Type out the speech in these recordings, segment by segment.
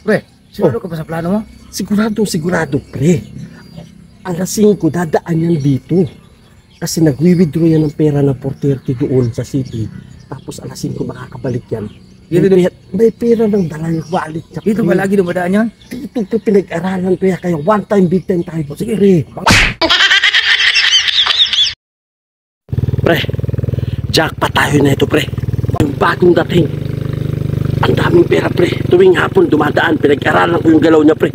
Pre, siguro ka ba sa plano mo? Sigurado, pre. Alas 5, dadaan yan dito. Kasi nagwi-withdraw yan ng pera ng 430 doon sa city. Tapos alas 5 makakabalik yan. May pera ng dala yung wallet niya. Dito ba lagi dumadaan yan? Dito pre, pinag-aralan ko yan. Kaya one time, big time tayo. Sige, pre. Pre, jackpot tayo na ito, pre. Yung bagong dating. Ang daming pera, pre. Tuwing hapon dumadaan, pinag-aralan ko yung galaw niya, pre.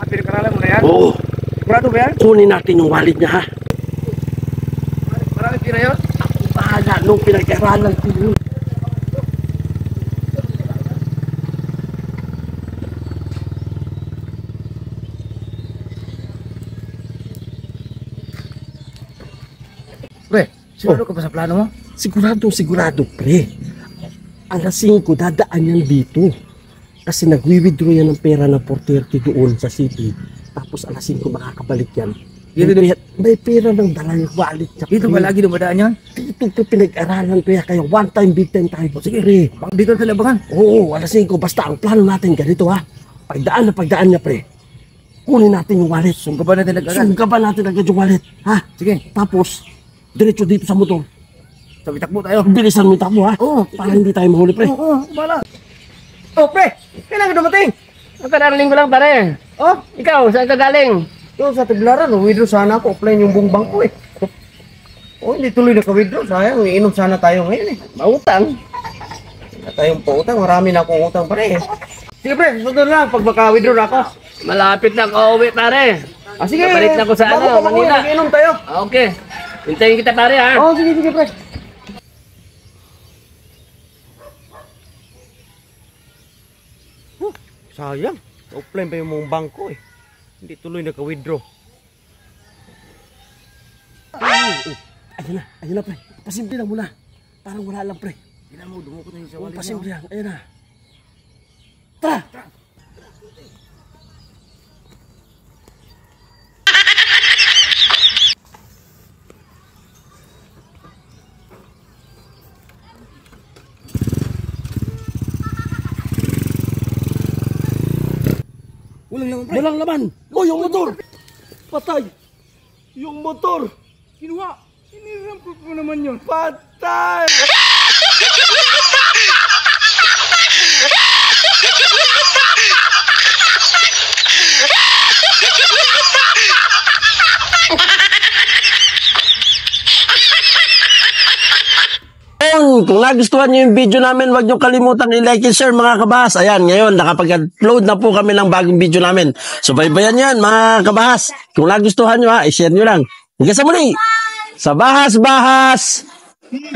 Pinag-aralan mo na yan? Oo. Sigurado ba yan? Kunin natin yung wallet niya, ha? Maraming pira yun? Ako bahala nung pinag-aralan ko yun. Pre, siguro ka ba sa plano mo? Sigurado, pre. Alas 5, dadaan yan dito. Kasi nagwi-withdraw yan ng pera ng 430 doon sa city. Tapos alas 5 makakabalik yan. May pera ng dala yung wallet niya. Dito ba lagi dumadaan yan? Dito pre, pinag-aralan ko yan. Kaya one time, big time tayo. Sige, pre. Dito sa labangan? Oo, alas 5. Basta ang plano natin ganito, ha. Pagdaan niya, pre. Kunin natin yung wallet. Sunggaban natin agad yung wallet, ha. Sige. Tapos, diretso dito sa motor. Sabi takbo tayo. Bilisan mo yung takbo, ha? Oo. Para hindi tayo mahuli, pre. Oo, bala. Oh, pre, kailan ka dumating? Nakaraling ko lang pare. Oh, Ikaw, saan ka galing? doon sa Tuglaran, withdraw sana ako. Offline yung buong bangko eh. Oh, hindi tuloy na ka-withdraw. Sayang, iinom sana tayo ngayon eh. Mautang. Wala tayong pautang. Marami na akong utang pare eh. Sige pre, sunod lang pag maka-withdraw na ako. Malapit na ako uwi pare. Sige, Babalik na ako sa bago ano, ka umuwi, Manila. mag-inom tayo. Okay. Hintayin kita pare ha. Oh, sige pre. Sayang, offline pa yung mong bangko eh. Hindi tuloy naka-withdraw. Ayun na, pre. Pasimple lang muna. Parang wala lang, pre. Kailan mo, dumukot na yung sa Oo, wallet pasimple mo. lang. Ayun na. Tara! Walang laman pre. Walang laman! Oh, yung motor! Patay! Yung motor! Kinuha. Sinirampot mo naman yun. Patay! Kung nagustuhan nyo yung video namin, huwag nyo kalimutan i-like and share mga kabahas. Ayan, ngayon nakapag-upload na po kami ng bagong video namin. So baybayan yan mga kabahas. Kung nagustuhan nyo ha, i-share nyo lang. Hanggang sa muli, sa Bahas Bahas TV!